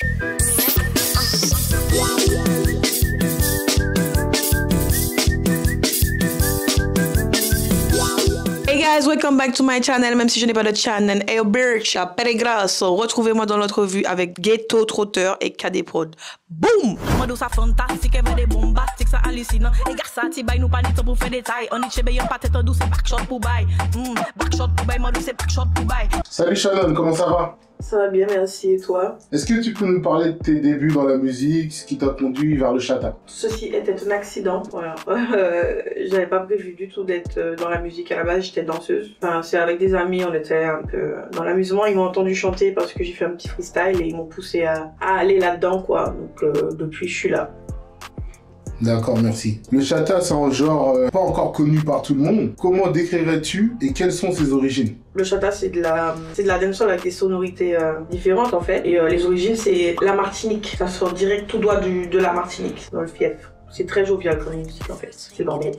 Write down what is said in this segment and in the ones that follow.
Hey guys, welcome back to my channel, même si je n'ai pas de channel. Hey, Bircha, Peregrasso, retrouvez-moi dans l'autre revue avec Ghetto Trotteur et KD Prod. Boum! Modou ça fantastique, elle veut des bombastiques, ça hallucinant. Et gars, ça t'y baille, nous pas ni temps pour faire des tailles. On est chez Bayon, pas tête en douce, c'est backshot pour bail. Backshot pour bail, Modou c'est backshot pour bail. Salut Shannon, comment ça va? Ça va bien, merci. Et toi? Est-ce que tu peux nous parler de tes débuts dans la musique, ce qui t'a conduit vers le chata? Ceci était un accident, voilà. J'avais pas prévu du tout d'être dans la musique à la base, j'étais danseuse. Enfin, c'est avec des amis, on était un peu dans l'amusement. Ils m'ont entendu chanter parce que j'ai fait un petit freestyle et ils m'ont poussé à aller là-dedans, quoi. Donc depuis, je suis là. D'accord, merci. Le chata, c'est un genre pas encore connu par tout le monde. Comment décrirais-tu et quelles sont ses origines? Le chata, c'est de la dancehall avec des sonorités différentes en fait. Et les origines, c'est la Martinique. Ça sort direct tout droit de la Martinique, dans le fief. C'est très jovial comme musique en fait. C'est bordel.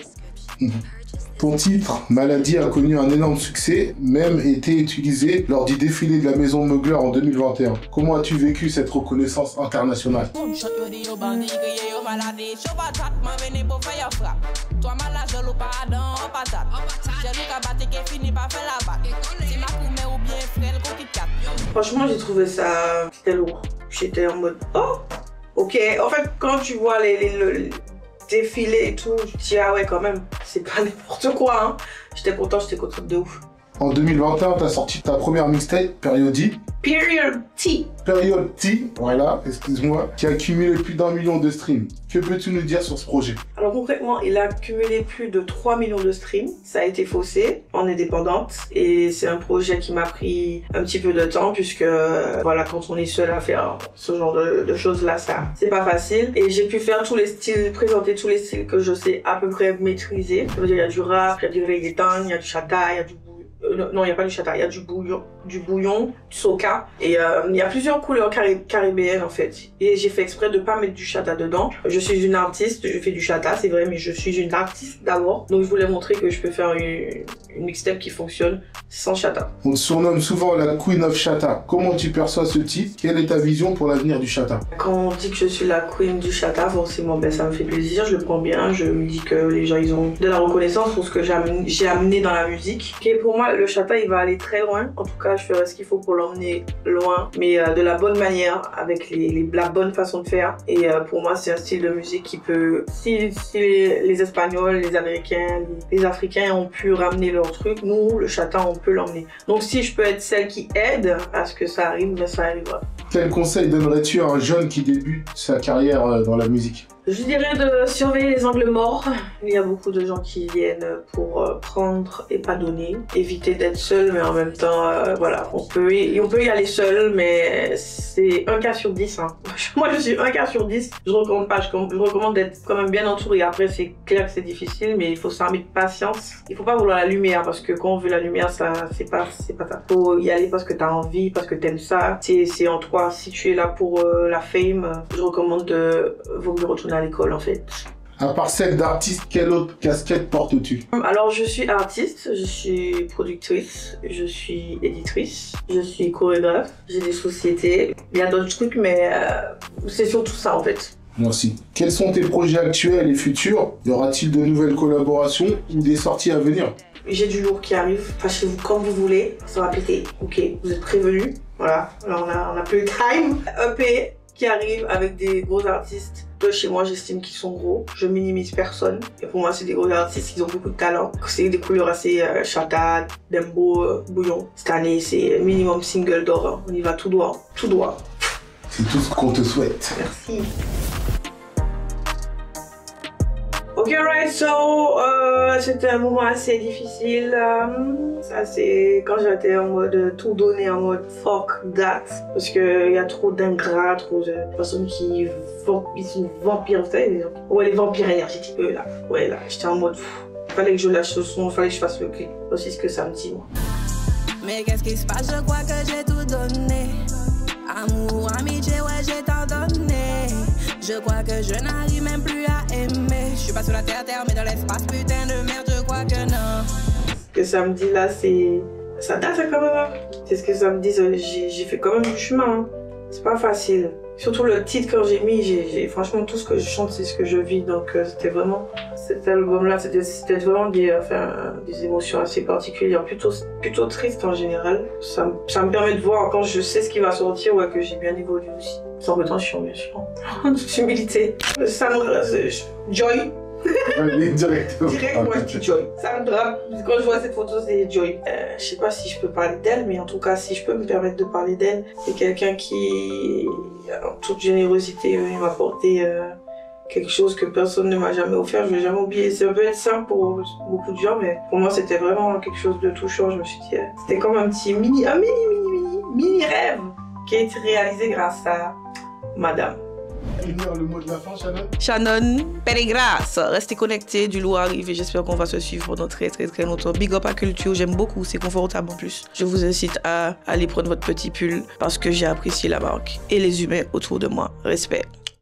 Ton titre, Maladie, a connu un énorme succès, même été utilisé lors du défilé de la Maison Mugler en 2021. Comment as-tu vécu cette reconnaissance internationale? Franchement, j'ai trouvé ça... C'était lourd. J'étais en mode... Oh, ok. En fait, quand tu vois les défilés et tout, je dis ah ouais quand même, c'est pas n'importe quoi. Hein. J'étais contente de ouf. En 2021, tu as sorti ta première mixtape, Period T, voilà, excuse-moi, qui a cumulé plus d'1 million de streams. Que peux-tu nous dire sur ce projet? Alors concrètement, il a cumulé plus de 3 millions de streams. Ça a été faussé en indépendante et c'est un projet qui m'a pris un petit peu de temps puisque voilà, quand on est seul à faire ce genre de choses-là, ça c'est pas facile. Et j'ai pu faire tous les styles, présenter tous les styles que je sais à peu près maîtriser. Ça veut dire il y a du rap, il y a du reggaeton, il y a du chata, il y a du non, il n'y a pas du chata, il y a du bouillon, du soca. Et il y a plusieurs couleurs caribéennes en fait. Et j'ai fait exprès de ne pas mettre du chata dedans. Je suis une artiste, je fais du chata, c'est vrai, mais je suis une artiste d'abord. Donc je voulais montrer que je peux faire une mixtape qui fonctionne sans chata. On te surnomme souvent la Queen of Chata. Comment tu perçois ce titre? Quelle est ta vision pour l'avenir du chata? Quand on dit que je suis la Queen du chata, forcément, ben, ça me fait plaisir, je le prends bien. Je me dis que les gens, ils ont de la reconnaissance pour ce que j'ai amené dans la musique. Et pour moi, le chata, il va aller très loin. En tout cas, je ferai ce qu'il faut pour l'emmener loin, mais de la bonne manière, avec la bonne façon de faire. Et pour moi, c'est un style de musique qui peut... Si les Espagnols, les Américains, les Africains ont pu ramener leur truc, nous, le chata, on peut l'emmener. Donc si je peux être celle qui aide à ce que ça arrive, ben ça arrivera. Quel conseil donnerais-tu à un jeune qui débute sa carrière dans la musique? Je dirais de surveiller les angles morts. Il y a beaucoup de gens qui viennent pour prendre et pas donner. Éviter d'être seul, mais en même temps, voilà, on peut y aller seul, mais c'est un cas sur 10. Hein. Moi, je suis un cas sur 10. Je recommande pas. Je recommande d'être quand même bien entouré. Après, c'est clair que c'est difficile, mais il faut s'armer de patience. Il faut pas vouloir la lumière, parce que quand on veut la lumière, ça, c'est pas ça. Faut y aller parce que t'as envie, parce que t'aimes ça. C'est en toi. Si tu es là pour la fame, je recommande de vaut mieux retourner à l'école en fait. À part celle d'artiste, quelle autre casquette portes-tu? Alors je suis artiste, je suis productrice, je suis éditrice, je suis chorégraphe, j'ai des sociétés, il y a d'autres trucs mais c'est surtout ça en fait. Merci. Quels sont tes projets actuels et futurs? Y aura-t-il de nouvelles collaborations ou des sorties à venir? J'ai du lourd qui arrive, fâchez-vous comme vous voulez, ça va péter, ok, vous êtes prévenus, voilà, alors on a plus de time. EP qui arrive avec des gros artistes de chez moi, j'estime qu'ils sont gros, je minimise personne, et pour moi c'est des gros artistes, ils ont beaucoup de talent, c'est des couleurs assez chata, dembo, bouillon. Cette année c'est minimum single d'or, hein. On y va tout droit, tout droit. C'est tout ce qu'on te souhaite. Merci. Ok, right, so c'était un moment assez difficile. Ça c'est quand j'étais en mode tout donner, en mode fuck that. Parce qu'il y a trop d'ingrats, trop de personnes qui sont vampires, vous savez, ouais, les vampires énergétiques, eux là. Ouais, là, j'étais en mode fallait que je lâche le son, fallait que je fasse le clip. C'est ce que ça me dit, moi. Mais qu'est-ce qui se passe? Je crois que j'ai tout donné. Amour, amitié, ouais, j'ai tant donné. Je crois que je n'arrive même plus à aimer. Je suis pas sur la terre, mais dans l'espace, putain de merde, je crois que non. Ce que ça me dit là, c'est... Ça date quand même. C'est ce que ça me dit, j'ai fait quand même du chemin. Hein. C'est pas facile. Surtout le titre quand j'ai mis, franchement tout ce que je chante c'est ce que je vis, donc c'était vraiment, cet album-là c'était vraiment des émotions assez particulières, plutôt tristes en général. Ça me permet de voir quand je sais ce qui va sortir, ouais, que j'ai bien évolué aussi. Sans prétention bien sûr, toute humilité. Joy. Directement. Direct, moi je dis Joy. Sandra, quand je vois cette photo, c'est Joy. Je sais pas si je peux parler d'elle, mais en tout cas, si je peux me permettre de parler d'elle, c'est quelqu'un qui, en toute générosité, m'a apporté quelque chose que personne ne m'a jamais offert. Je vais jamais oublier. Ça peut être simple pour beaucoup de gens, mais pour moi, c'était vraiment quelque chose de touchant. Je me suis dit, c'était comme un petit mini rêve qui a été réalisé grâce à Madame. Le mot de la fin, Shannon. Shannon, Pellegras, restez connectés, du lourd arrive et j'espère qu'on va se suivre pendant très longtemps. Big up à Culture, j'aime beaucoup, c'est confortable en plus. Je vous incite à aller prendre votre petit pull parce que j'ai apprécié la marque et les humains autour de moi. Respect.